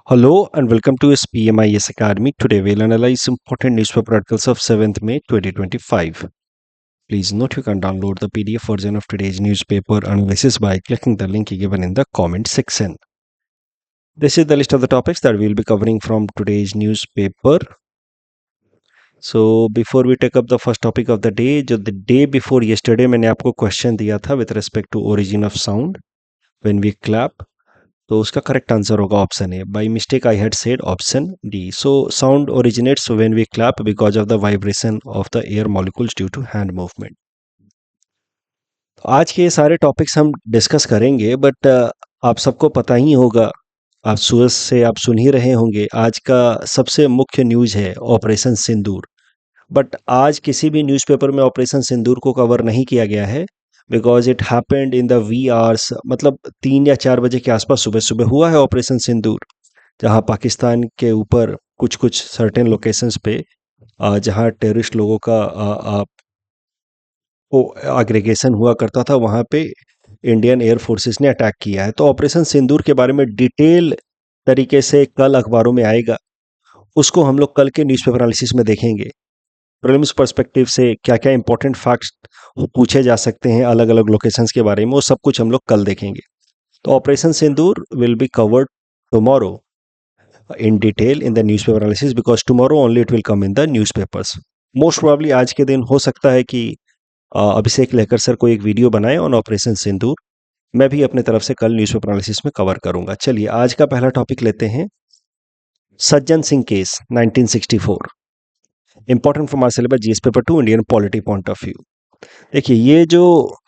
Hello and welcome to SPMIS Academy. Today we'll analyze important newspaper articles of 7th May 2025. Please note you can download the PDF version of today's newspaper analysis by clicking the link given in the comment section. This is the list of the topics that we'll be covering from today's newspaper. So before we take up the first topic of the day, जो the day before yesterday मैंने आपको question दिया था with respect to origin of sound when we clap. तो उसका correct answer होगा option A. By mistake I had said option D. So sound originates when we clap because of the vibration of the air molecules due to hand movement. तो आज के ये सारे topics हम discuss करेंगे but आप सबको पता ही होगा, आप सुबह से आप सुन ही रहे होंगे, आज का सबसे मुख्य न्यूज़ है ऑपरेशन सिंदूर. बट आज किसी भी न्यूज़पेपर में ऑपरेशन सिंदूर को कवर नहीं किया गया है because it happened in the wee hours. मतलब 3 या 4 बजे के आसपास सुबह सुबह हुआ है ऑपरेशन सिंदूर, जहां पाकिस्तान के ऊपर कुछ कुछ सर्टेन लोकेशंस पे जहां टेररिस्ट लोगों का एग्रीगेशन हुआ करता था, वहां पे इंडियन एयर फोर्सेस ने अटैक किया है. तो ऑपरेशन सिंदूर के बारे में डिटेल तरीके से कल अखबारों में आएगा, उसको हम लोग कल के न्यूज़पेपर एनालिसिस में देखेंगे. प्रीलिम्स पर्सपेक्टिव से क्या क्या इंपॉर्टेंट फैक्ट्स पूछे जा सकते हैं अलग अलग लोकेशंस के बारे में, वो सब कुछ हम लोग कल देखेंगे. तो operation Sindoor will be covered tomorrow in detail in the newspaper analysis because tomorrow only it will come in the newspapers. Most probably आज के दिन हो सकता है कि अभिषेक लेकर सर कोई एक वीडियो बनाए ऑन ऑपरेशन सिंदूर. मैं भी अपने तरफ से कल न्यूज़पेपर एनालिसिस में कवर करूंगा. चलिए आज का पहला टॉपिक लेते हैं, Sajjan Singh case 1964. Important from our syllabus GS paper 2 Indian polity point of view. देखिए ये जो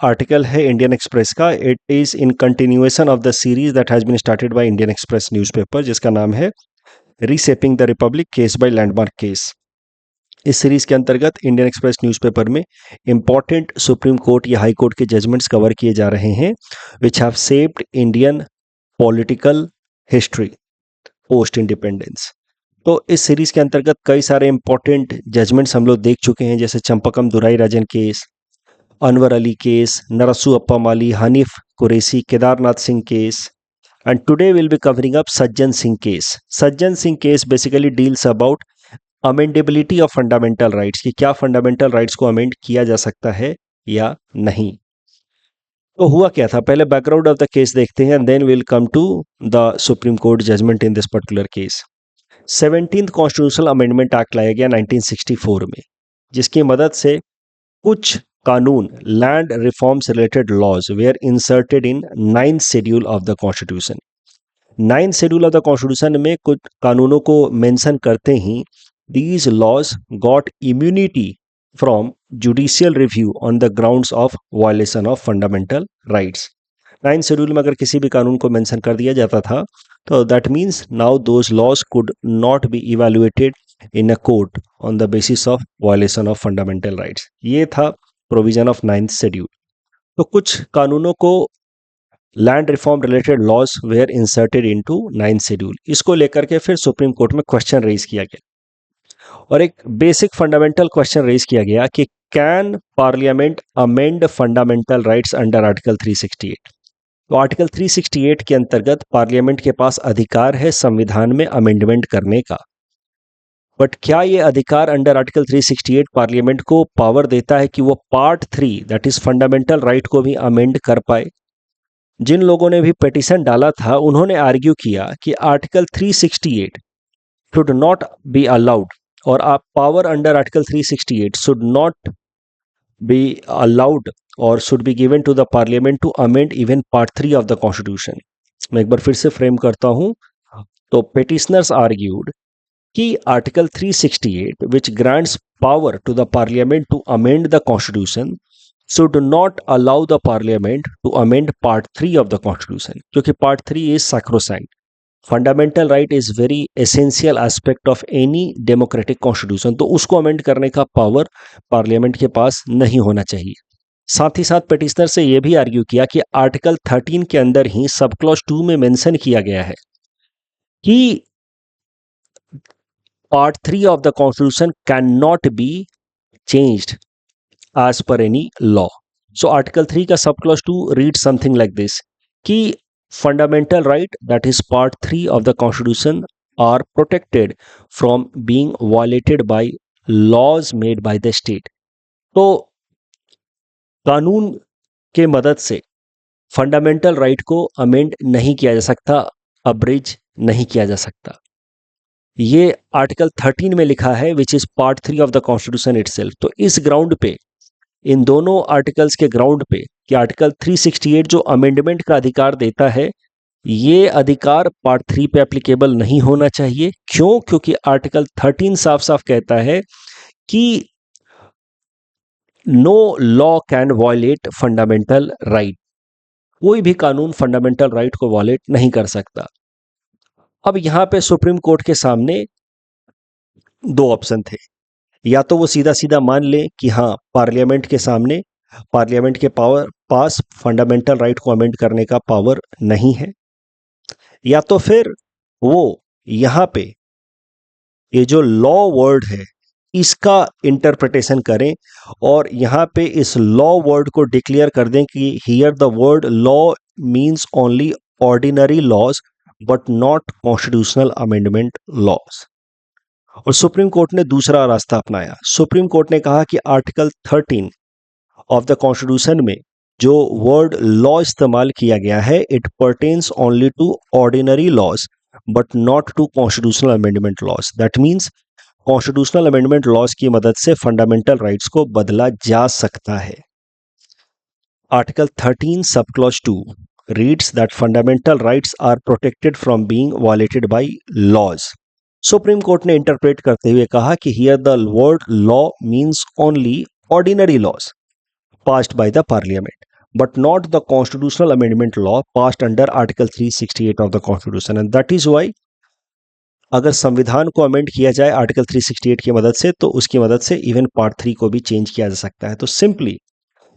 आर्टिकल है इंडियन एक्सप्रेस का, it is in continuation of the series that has been started by Indian Express newspaper, जिसका नाम है reshaping the republic case by landmark case. इस series के अंतर्गत इंडियन एक्सप्रेस न्यूज़पेपर में इंपॉर्टेंट सुप्रीम कोर्ट या high court के judgements cover किए जा रहे हैं which have shaped Indian political history post independence. तो इस सीरीज के अंतर्गत कई सारे इंपॉर्टेंट जजमेंट्स हम लोग देख चुके हैं, जैसे Champakam Dorairajan case, Anwar Ali case, Narasu Appa Mali, Hanif Qureshi, Kedarnath Singh case. And today we'll be covering up Sajjan Singh case. Sajjan Singh case basically deals about amendability of fundamental rights, कि क्या fundamental rights को amend किया जा सकता है या नहीं. तो हुआ क्या था, पहले बैकग्राउंड ऑफ द केस देखते हैं and then we'll come to the Supreme Court judgment in this particular case. 17th constitutional amendment act लाया गया 1964 में, जिसकी मदद से कुछ कानून, land reforms related laws were inserted in 9th schedule of the constitution. 9th schedule of the constitution में कुछ कानूनों को मेंशन करते ही these laws got immunity from judicial review on the grounds of violation of fundamental rights. 9th schedule में अगर किसी भी कानून को मेंशन कर दिया जाता था तो that means now those laws could not be evaluated in a court on the basis of violation of fundamental rights. ये था प्रोविजन ऑफ 9th शेड्यूल. तो कुछ कानूनों को land reform related laws were inserted into 9th schedule. इसको लेकर के फिर सुप्रीम कोर्ट में क्वेश्चन रेज किया गया और एक बेसिक फंडामेंटल क्वेश्चन रेज किया गया कि can parliament amend fundamental rights under article 368. तो आर्टिकल 368 के अंतर्गत पार्लियामेंट के पास अधिकार है संविधान में अमेंडमेंट करने का. बट क्या ये अधिकार अंडर आर्टिकल 368 पार्लियामेंट को पावर देता है कि वो part 3 that is fundamental right को भी अमेंड कर पाए? जिन लोगों ने भी पिटीशन डाला था उन्होंने आर्ग्यू किया कि article 368 should not be allowed और आप power under article 368 should not be allowed और should be given to the parliament to amend even part 3 of the constitution. मैं एक बार फिर से फ्रेम करता हूं. तो पिटिशनर्स आर्ग्यूड कि article 368 which grants power to the parliament to amend the constitution should not allow the parliament to amend part 3 of the constitution, क्योंकि part 3 is sacrosanct. Fundamental right is very essential aspect of any democratic constitution. तो उसको amend करने का power parliament के पास नहीं होना चाहिए. साथ ही साथ पिटिशनर से यह भी आर्ग्यू किया कि आर्टिकल 13 के अंदर ही सब क्लॉज 2 में मेंशन किया गया है कि Part 3 of the Constitution cannot be changed as per any law. So Article 3 का सब clause 2 reads something like this कि fundamental right, that is part 3 of the constitution, are protected from being violated by laws made by the state. तो कानून के मदद से fundamental right को amend नहीं किया जा सकता, अब्रिज नहीं किया जा सकता। ये आर्टिकल 13 में लिखा है, which is part 3 of the constitution itself. तो इस ग्राउंड पे, इन दोनों आर्टिकल्स के ग्राउंड पे, कि आर्टिकल 368 जो अमेंडमेंट का अधिकार देता है, ये अधिकार पार्ट 3 पे एप्लीकेबल नहीं होना चाहिए। क्यों? क्योंकि आर्टिकल 13 साफ साफ कहता है कि no law can violate fundamental right, कोई भी कानून फंडामेंटल राइट को वायलेट नहीं कर सकता। अब यहां पे सुप्रीम कोर्ट के सामने दो ऑप्शन थे, या तो वो सीधा सीधा मान ले कि हाँ, पार्लियामेंट के सामने, पार्लियामेंट के पास फंडामेंटल राइट को अमेंड करने का पावर नहीं है, या तो फिर वो यहां पे ये जो लॉ वर्ड है इसका इंटरप्रिटेशन करें और यहां पे इस लॉ वर्ड को डिक्लेयर कर दें कि here the word law means only ordinary laws but not constitutional amendment laws. और सुप्रीम कोर्ट ने दूसरा रास्ता अपनाया। सुप्रीम कोर्ट ने कहा कि आर्टिकल 13 ऑफ द कॉन्स्टिट्यूशन में जो वर्ड लॉ इस्तेमाल किया गया है, it pertains only to ordinary laws but not to constitutional amendment laws. That means constitutional amendment laws की मदद से फंडामेंटल राइट्स को बदला जा सकता है। Article 13 sub clause 2 reads that fundamental rights are protected from being violated by laws. Supreme court ने interpret करते हुए कहा कि here the word law means only ordinary laws passed by the parliament but not the constitutional amendment law passed under article 368 of the constitution, and that is why अगर संविधान को amend किया जाए आर्टिकल 368 की मदद से, तो उसकी मदद से इवन पार्ट 3 को भी चेंज किया जा सकता है। तो simply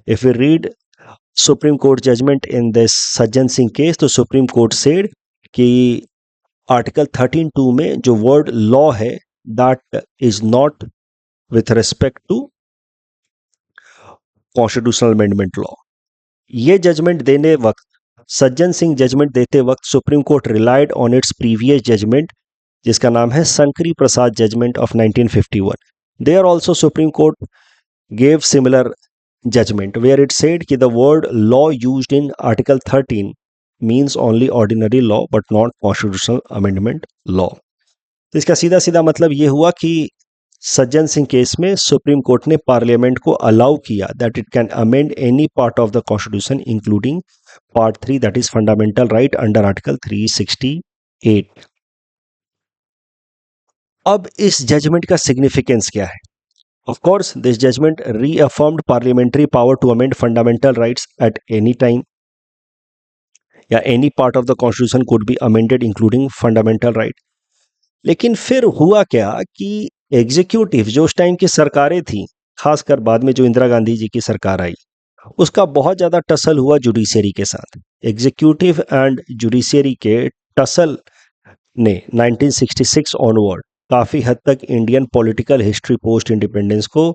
if you read Supreme Court judgement in this Sajjan Singh case, तो सुप्रीम कोर्ट सेड कि आर्टिकल 13(2) में जो वर्ड लॉ है, that is not with respect to constitutional amendment law. ये जजमेंट देने वक्त, सज्जन सिंह जजमेंट देते वक्त, Supreme Court relied on its previous judgement जिसका नाम है Shankari Prasad judgement of 1951। There also Supreme Court gave similar judgement where it said कि the word law used in article 13 means only ordinary law but not constitutional amendment law. तो इसका सीधा सीधा मतलब ये हुआ कि सज्जन सिंह केस में सुप्रीम कोर्ट ने पार्लियामेंट को अलाउ किया that it can amend any part of the constitution including part 3 that is fundamental right under article 368। अब इस जजमेंट का सिग्निफिकेंस क्या है? Of course this judgement reaffirmed parliamentary power to amend fundamental rights at any time, या any part of the constitution could be amended including fundamental right. लेकिन फिर हुआ क्या कि एग्जीक्यूटिव जो उस टाइम की सरकारें थी, खासकर बाद में जो इंदिरा गांधी जी की सरकार आई, उसका बहुत ज़्यादा टसल हुआ जुडिशियरी के साथ। एग्जीक्यूटिव एंड जुडिशियरी के टसल ने 1966 ऑनवर्ड काफ़ी हद तक Indian political history post independence को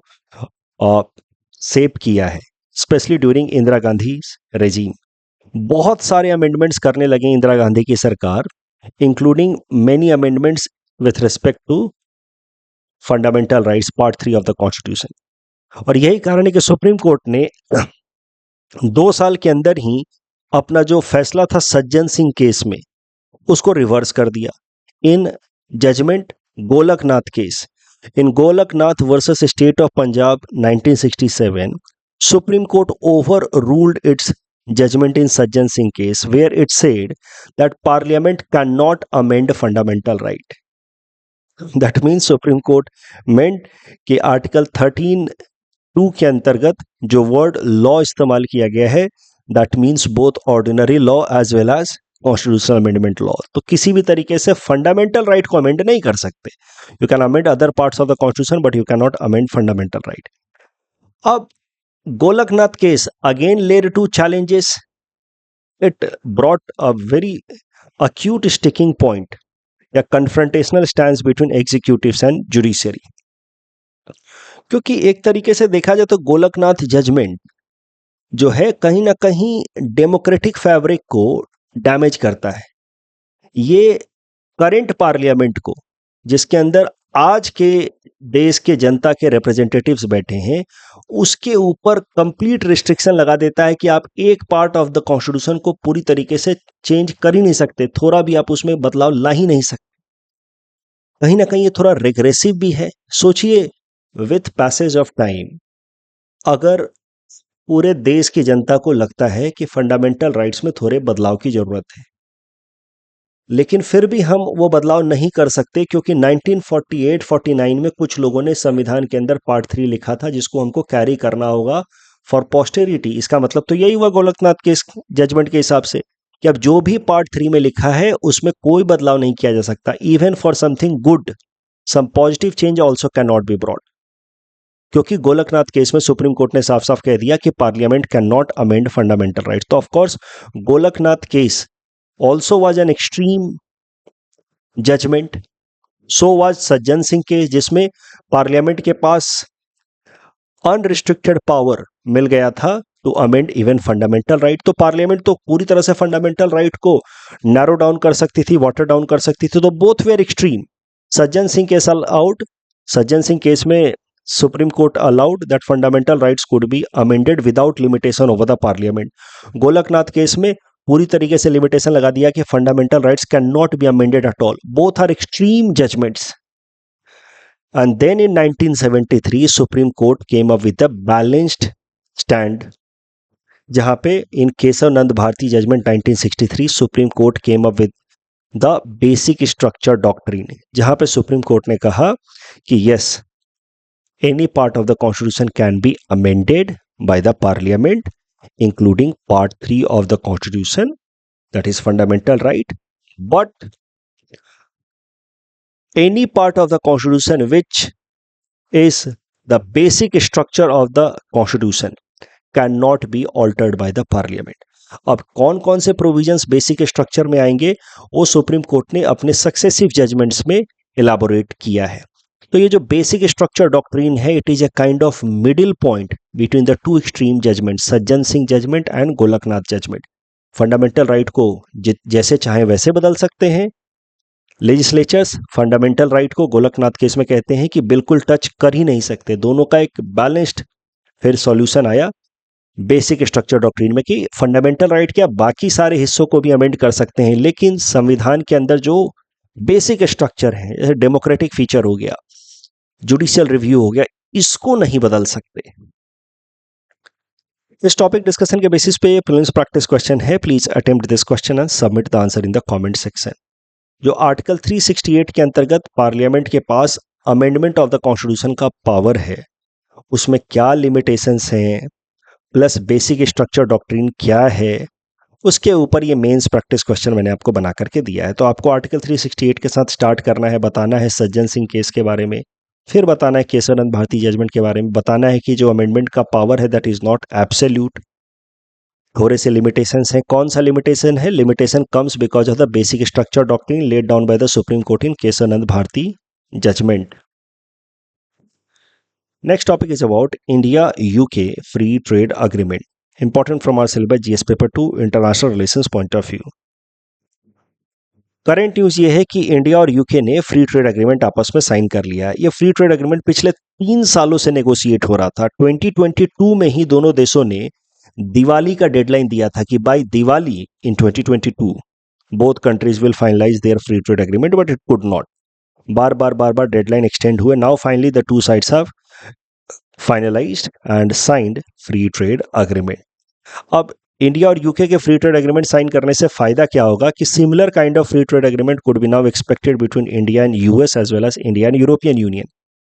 शेप किया है, specially during Indira Gandhi regime. बहुत सारे अमेंडमेंट्स करने लगे इंदिरा गांधी की सरकार, including many amendments with respect to fundamental rights part 3 of the constitution. और यही कारण है कि सुप्रीम कोर्ट ने 2 साल के अंदर ही अपना जो फैसला था सज्जन सिंह केस में, उसको रिवर्स कर दिया। In judgment Golaknath case, in Golaknath versus state of Punjab 1967, supreme court overruled its judgment in Sajjan Singh case where it said that parliament cannot amend fundamental right. That means Supreme Court meant कि article 13(2) के अंतर्गत जो word law इस्तेमाल किया गया है, that means both ordinary law as well as constitutional amendment law. तो किसी भी तरीके से फंडामेंटल राइट को अमेंड नहीं कर सकते। You can amend other parts of the constitution but you can not amend fundamental right. अब Golaknath case again led to challenges. It brought a very acute sticking point, a confrontational stance between executives and judiciary. क्योंकि एक तरीके से देखा जाए तो Golaknath judgement जो है कहीं ना कहीं डेमोक्रेटिक फैब्रिक को डैमेज करता है। ये करंट पार्लियामेंट को, जिसके अंदर आज के देश के जनता के रिप्रेजेंटेटिव्स बैठे हैं, उसके ऊपर कंप्लीट रिस्ट्रिक्शन लगा देता है कि आप एक पार्ट ऑफ द कॉन्स्टिट्यूशन को पूरी तरीके से चेंज कर ही नहीं सकते, थोड़ा भी आप उसमें बदलाव ला ही नहीं सकते। कहीं ना कहीं ये थोड़ा रिग्रेसिव भी है। सोचिए, विथ पैसेज ऑफ टाइम अगर पूरे देश की जनता को लगता है कि फंडामेंटल राइट्स में थोड़े बदलाव की जरूरत है, लेकिन फिर भी हम वो बदलाव नहीं कर सकते, क्योंकि 1948-49 में कुछ लोगों ने संविधान के अंदर पार्ट 3 लिखा था, जिसको हमको कैरी करना होगा फॉर पोस्टेरिटी। इसका मतलब तो यही हुआ गोलकनाथ के इस जजमेंट के हिसाब से कि अब जो भी पार्ट 3 में लिखा है उसमें कोई बदलाव नहीं किया जा सकता। Even for something good, some positive change also can not be brought, क्योंकि गोलकनाथ केस में सुप्रीम कोर्ट ने साफ साफ कह दिया कि parliament can not amend fundamental rights. तो of course Golaknath case also was an extreme judgment. So was Sajjan Singh case, जिसमें पार्लियामेंट के पास अनरिस्ट्रिक्टेड पावर मिल गया था to amend even fundamental right. तो पार्लियामेंट तो पूरी तरह से फंडामेंटल राइट को नैरो डाउन कर सकती थी, वाटर डाउन कर सकती थी। तो both where extreme. Sajjan Singh case allowed, Sajjan Singh case में Supreme Court allowed that fundamental rights could be amended without limitation over the parliament. Golaknath case में पूरी तरीके से लिमिटेशन लगा दिया कि fundamental rights can not be amended at all. Both are extreme judgements. And then in 1973 Supreme Court came up with a balanced stand, जहां पे in Kesavananda Bharati judgement 1963 Supreme Court came up with the basic structure doctrine, जहां पे supreme court ने कहा कि yes, any part of the constitution can be amended by the parliament including part 3 of the constitution, that is fundamental right, but any part of the constitution which is the basic structure of the constitution cannot be altered by the parliament. अब कौन कौन से provisions basic structure में आएंगे वो supreme court ने अपने successive judgements में इलाबोरेट किया है। तो ये जो बेसिक स्ट्रक्चर डॉक्ट्रिन है, it is a kind of middle point between the two extreme judgement, Sajjan Singh judgement and Golaknath judgement. Fundamental right को जैसे चाहे वैसे बदल सकते हैं लेजिस्लेचर्स, फंडामेंटल राइट को गोलकनाथ केस में कहते हैं कि बिल्कुल टच कर ही नहीं सकते। दोनों का एक बैलेंस्ड फिर सॉल्यूशन आया बेसिक स्ट्रक्चर डॉक्ट्रिन में कि फंडामेंटल राइट के बाकी सारे हिस्सों को भी अमेंड कर सकते हैं, लेकिन संविधान के अंदर जो बेसिक स्ट्रक्चर है, जैसे डेमोक्रेटिक फीचर हो गया, जुडिशियल रिव्यू हो गया, इसको नहीं बदल सकते। इस टॉपिक डिस्कशन के बेसिस पे प्रीलिम्स प्रैक्टिस क्वेश्चन है। Please attempt this question and submit the answer in the comment section. जो आर्टिकल 368 के अंतर्गत पार्लियामेंट के पास अमेंडमेंट ऑफ द कॉन्स्टिट्यूशन का पावर है, उसमें क्या लिमिटेशंस हैं, प्लस बेसिक स्ट्रक्चर डॉक्ट्रिन क्या है, उसके ऊपर ये मेंस प्रैक्टिस क्वेश्चन मैंने आपको बना करके दिया है। तो आपको आर्टिकल 368 के साथ स्टार्ट करना है, बताना है सज्जन सिंह केस के बारे में, फिर बताना है केशवानंद भारती जजमेंट के बारे में, बताना है कि जो अमेंडमेंट का पावर है दैट इज नॉट एब्सोल्यूट, थोड़े से लिमिटेशंस हैं। कौन सा लिमिटेशन है? Limitation comes because of the basic structure doctrine laid down by the supreme court in Kesavananda Bharati judgment. Next topic is about India UK free trade agreement, important from our syllabus GS paper 2 international relations point of view. Current news ये है कि India और UK ने free trade agreement आपस में sign कर लिया है। ये फ्री ट्रेड एग्रीमेंट पिछले 3 सालों से नेगोशिएट हो रहा था। 2022 में ही दोनों देशों ने दिवाली का डेडलाइन दिया था कि by Diwali in 2022 both countries will finalise their free trade agreement, but it could not. बार बार डेडलाइन एक्सटेंड हुए। Now finally the two sides have finalised and signed free trade agreement. अब इंडिया और यूके के free trade agreement sign करने से फायदा क्या होगा कि similar kind of free trade agreement could be now expected between India and US as well as India and European union,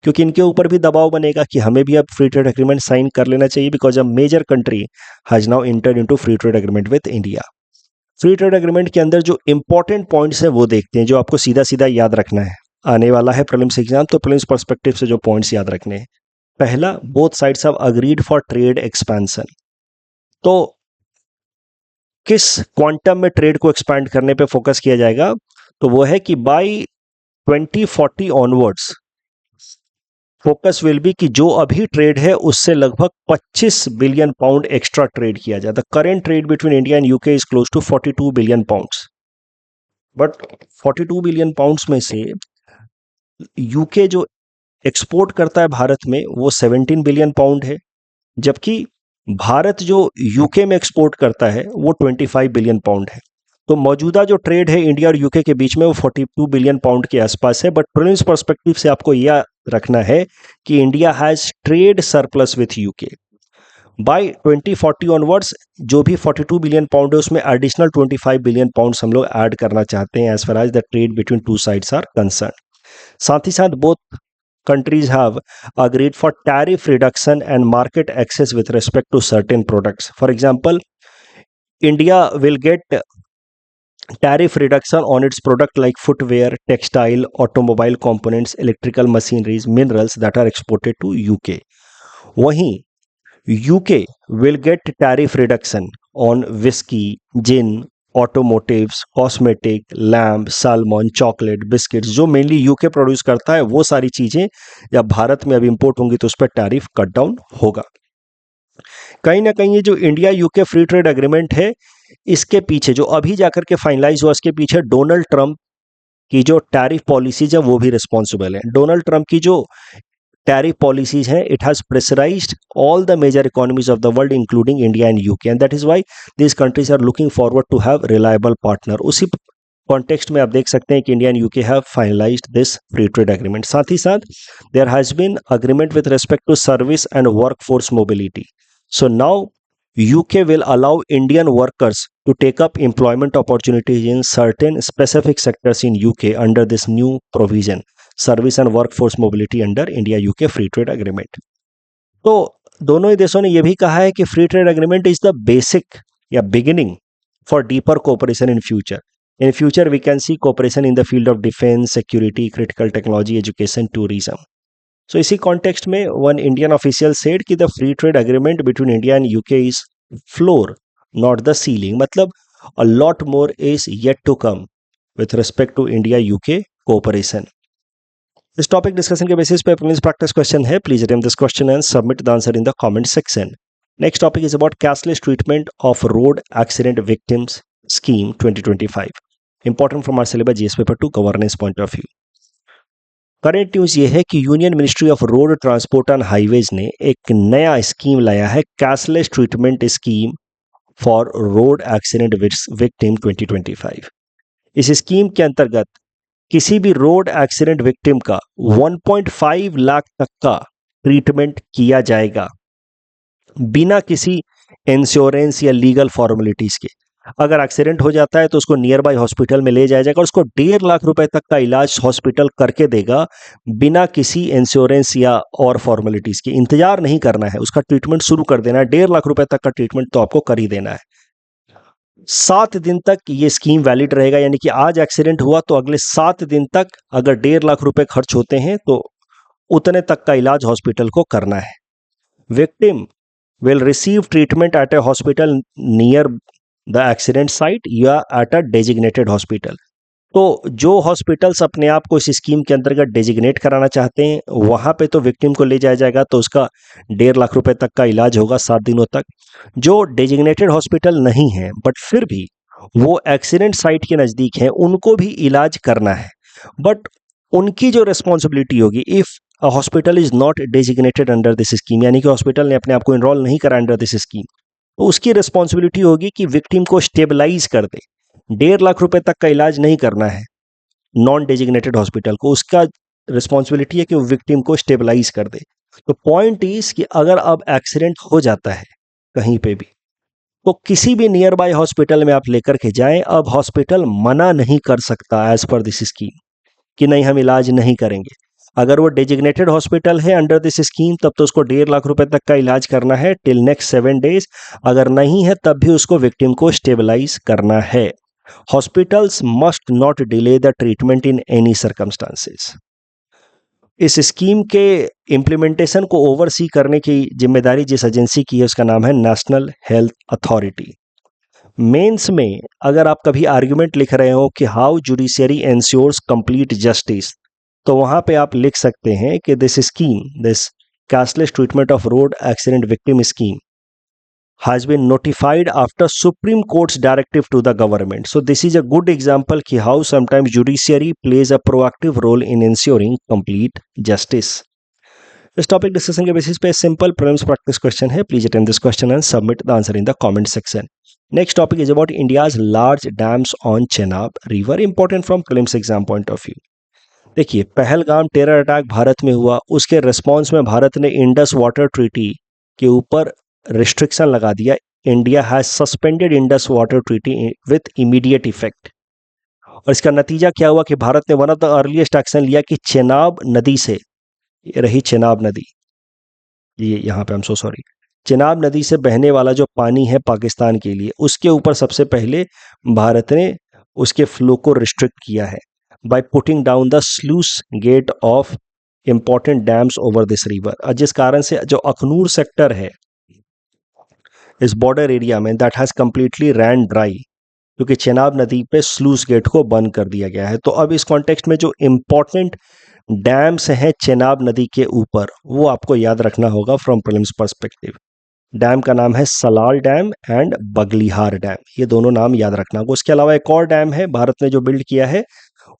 क्योंकि इनके ऊपर भी दबाव बनेगा कि हमें भी अब फ्री ट्रेड एग्रीमेंट साइन कर लेना चाहिए because a major country has now entered into free trade agreement with India. Free trade agreement के अंदर जो इंपॉर्टेंट पॉइंट्स हैं वो देखते हैं, जो आपको सीधा सीधा याद रखना है। आने वाला है प्रीलिम्स एग्जाम, तो प्रीलिम्स पर्सपेक्टिव से जो पॉइंट्स याद रखने हैं, पहला, both sides have agreed for trade expansion. तो किस क्वांटम में ट्रेड को एक्सपैंड करने पे फोकस किया जाएगा? तो वो है कि by 2040 onwards focus will be कि जो अभी ट्रेड है उससे लगभग 25 बिलियन पाउंड एक्स्ट्रा ट्रेड किया जाए। The current trade between India and UK is close to 42 billion pounds, but 42 billion pounds में से यूके जो एक्सपोर्ट करता है भारत में वो 17 बिलियन पाउंड है, जबकि भारत जो यूके में एक्सपोर्ट करता है वो 25 बिलियन पाउंड है। तो मौजूदा जो ट्रेड है इंडिया और यूके के बीच में वो 42 बिलियन पाउंड के आसपास है। बट प्रीलिम्स पर्सपेक्टिव से आपको यह रखना है कि India has trade surplus with UK. By 2040 onwards जो भी 42 बिलियन पाउंड है उसमें एडिशनल 25 बिलियन पाउंड्स हम लोग ऐड करना चाहते हैं as far as the trade between two sides are concern. साथ ही साथ both countries have agreed for tariff reduction and market access with respect to certain products. For example, India will get tariff reduction on its product like footwear, textile, automobile components, electrical machineries, minerals that are exported to UK. वहीं UK will get tariff reduction on whiskey, gin, automotives, cosmetic, lamp, salmon, chocolate, biscuits जो mainly UK produce करता है वो सारी चीजें जब भारत में अब इंपोर्ट होंगी तो उस पर टैरिफ कट डाउन होगा। कहीं ना कहीं ये जो India UK free trade agreement है इसके पीछे जो अभी जाकर के फाइनलाइज हुआ इसके पीछे डोनाल्ड ट्रंप की जो टैरिफ पॉलिसीज है वो भी रिस्पॉन्सिबल है। डोनाल्ड ट्रंप की जो tariff policies हैं, it has pressurized all the major economies of the world including India and UK, and that is why these countries are looking forward to have reliable partner। उसी context में आप देख सकते हैं कि India and UK have finalised this free trade agreement. साथ ही साथ there has been agreement with respect to service and workforce mobility. So now UK will allow Indian workers to take up employment opportunities in certain specific sectors in UK under this new provision, service and workforce mobility under India UK free trade agreement. तो दोनों ही देशों ने यह भी कहा है कि free trade agreement is the basic या beginning for deeper cooperation in future. In future we can see cooperation in the field of defence, security, critical technology, education, tourism. So इसी कॉन्टेक्स्ट में वन इंडियन ऑफिशियल सेड कि the free trade agreement between India and UK is floor not the ceiling, मतलब a lot more is yet to come with respect to India UK cooperation. इस topic discussion के basis पे prelims practice question है। Please attempt this question and submit the answer in the comment section. Next topic is about cashless treatment of road accident victims scheme 2025। Important from our syllabus GS paper 2 governance point of view. Current news ये है कि union ministry of road transport and highways ने एक नया स्कीम लाया है, cashless treatment scheme for road accident victim 2025। इस स्कीम के अंतर्गत किसी भी रोड एक्सीडेंट विक्टिम का 1.5 लाख तक का ट्रीटमेंट किया जाएगा बिना किसी इंश्योरेंस या लीगल फॉर्मेलिटीज के। अगर एक्सीडेंट हो जाता है तो उसको नियर बाय हॉस्पिटल में ले जाया जाएगा और उसको 1.5 लाख रुपए तक का इलाज हॉस्पिटल करके देगा बिना किसी इंश्योरेंस या और फॉर्मेलिटीज के। इंतजार नहीं करना है, उसका ट्रीटमेंट शुरू कर देना है। 1.5 लाख रुपए तक का ट्रीटमेंट तो आपको कर ही देना है। 7 दिन तक ये स्कीम वैलिड रहेगा, यानी कि आज एक्सीडेंट हुआ तो अगले 7 दिन तक अगर 1.5 लाख रुपए खर्च होते हैं तो उतने तक का इलाज हॉस्पिटल को करना है। Victim will receive treatment at A hospital near the accident site या एट अ डेजिग्नेटेड हॉस्पिटल। तो जो हॉस्पिटल्स अपने आप को इस स्कीम के अंतर्गत डेजिग्नेट कराना चाहते हैं वहां पे तो विक्टिम को ले जाया जाएगा तो उसका 1.5 लाख रुपए तक का इलाज होगा 7 दिनों तक। जो डेजिग्नेटेड हॉस्पिटल नहीं है बट फिर भी वो एक्सीडेंट साइट के नज़दीक है उनको भी इलाज करना है, बट उनकी जो रिस्पॉन्सिबिलिटी होगी if a hospital is not designated under this scheme, यानी कि हॉस्पिटल ने अपने आप को इनरोल नहीं करा अंडर दिस स्कीम, तो उसकी रिस्पॉन्सिबिलिटी होगी कि विक्टिम को स्टेबलाइज कर दे। 1.5 लाख रुपए तक का इलाज नहीं करना है नॉन डेजिग्नेटेड हॉस्पिटल को, उसका रिस्पॉन्सिबिलिटी है कि वो विक्टिम को स्टेबलाइज कर दे। तो पॉइंट इज कि अगर अब एक्सीडेंट हो जाता है कहीं पे भी तो किसी भी नियर बाय हॉस्पिटल में आप लेकर के जाएं, अब हॉस्पिटल मना नहीं कर सकता एज पर दिस स्कीम कि नहीं हम इलाज नहीं करेंगे। अगर वो डेजिग्नेटेड हॉस्पिटल है अंडर दिस स्कीम तब तो उसको 1.5 लाख रुपए तक का इलाज करना है टिल नेक्स्ट 7 डेज। अगर नहीं है तब भी उसको विक्टिम को स्टेबलाइज करना है। Hospitals must not delay the treatment in any circumstances. इस स्कीम के इम्प्लीमेंटेशन को ओवरसी करने की जिम्मेदारी जिस एजेंसी की है उसका नाम है नेशनल हेल्थ अथॉरिटी। मेंस में अगर आप कभी आर्गुमेंट लिख रहे हो कि how judiciary ensures complete justice, तो वहां पे आप लिख सकते हैं कि this cashless treatment of road accident victim scheme has been notified after Supreme Court's directive to the government. So this is a good example ki how sometimes judiciary plays a proactive role in ensuring complete justice. इस topic discussion के basis पे simple prelims practice question है. Please attempt this question and submit the answer in the comment section. Next topic is about India's large dams on Chenab river. Important from prelims exam point of view. देखिए, Pahalgam terror attack Bharat में हुआ, उसके response में भारत ने Indus water treaty के ऊपर restriction लगा दिया. India has suspended Indus water treaty with immediate effect. और इसका नतीजा क्या हुआ कि भारत ने one of the earliest action लिया कि चेनाब नदी से, ये रही चेनाब नदी, ये यहाँ पे सो सॉरी, चेनाब नदी से बहने वाला जो पानी है पाकिस्तान के लिए, उसके ऊपर सबसे पहले भारत ने उसके फ्लो को रिस्ट्रिक्ट किया है by putting down the sluice gate of important dams over this river. जिस कारण से जो अखनूर सेक्टर है इस बॉर्डर एरिया में, that has completely ran dry, क्योंकि चेनाब नदी पे स्लूस गेट को बंद कर दिया गया है. तो अब इस कॉन्टेक्स्ट में जो इंपॉर्टेंट डैम्स हैं चेनाब नदी के ऊपर, वो आपको याद रखना होगा फ्रॉम प्रीलिम्स पर्सपेक्टिव. डैम का नाम है Salal dam and Baglihar dam, ये दोनों नाम याद रखना होगा. उसके अलावा एक और डैम है भारत ने जो बिल्ड किया है,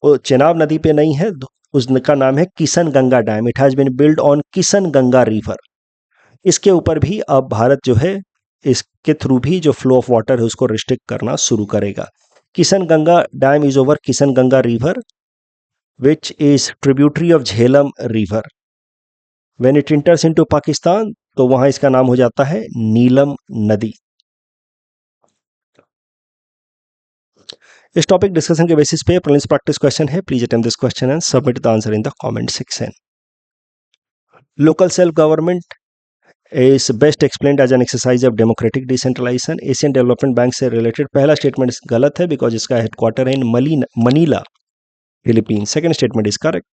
वो चेनाब नदी पे नहीं है, उसका नाम है Kishan Ganga dam. It has been build on Kishan Ganga river. इसके ऊपर भी अब भारत जो है, इसके थ्रू भी जो फ्लो ऑफ वाटर है उसको रिस्ट्रिक्ट करना शुरू करेगा. Kishan Ganga dam is over Kishan Ganga river which is tributary of Jhelum river. When it इंटर्स into Pakistan, तो वहां इसका नाम हो जाता है नीलम नदी. इस टॉपिक डिस्कशन के बेसिस पे प्रीलिम्स प्रैक्टिस क्वेश्चन है. Please attempt this question and submit the answer in the comment section. Local self government is best explained as an exercise of democratic decentralization. Asian development bank से related पहला statement गलत है because इसका headquarter है इन Manila, Philippine. Second statement is correct.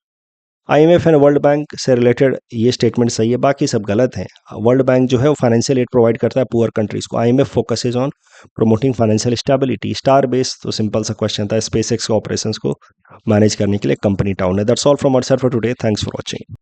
IMF and world bank से related ये statement सही है, बाकी सब गलत हैं. वर्ल्ड बैंक जो है वो फाइनेंशियल एड प्रोवाइड करता है पुअर कंट्रीज को. IMF focuses on promoting financial stability. Starbase तो सिंपल सा क्वेश्चन था, स्पेस एक्स ऑपरेशंस को मैनेज करने के लिए कंपनी टाउन है. That's all from our side for today. Thanks for watching.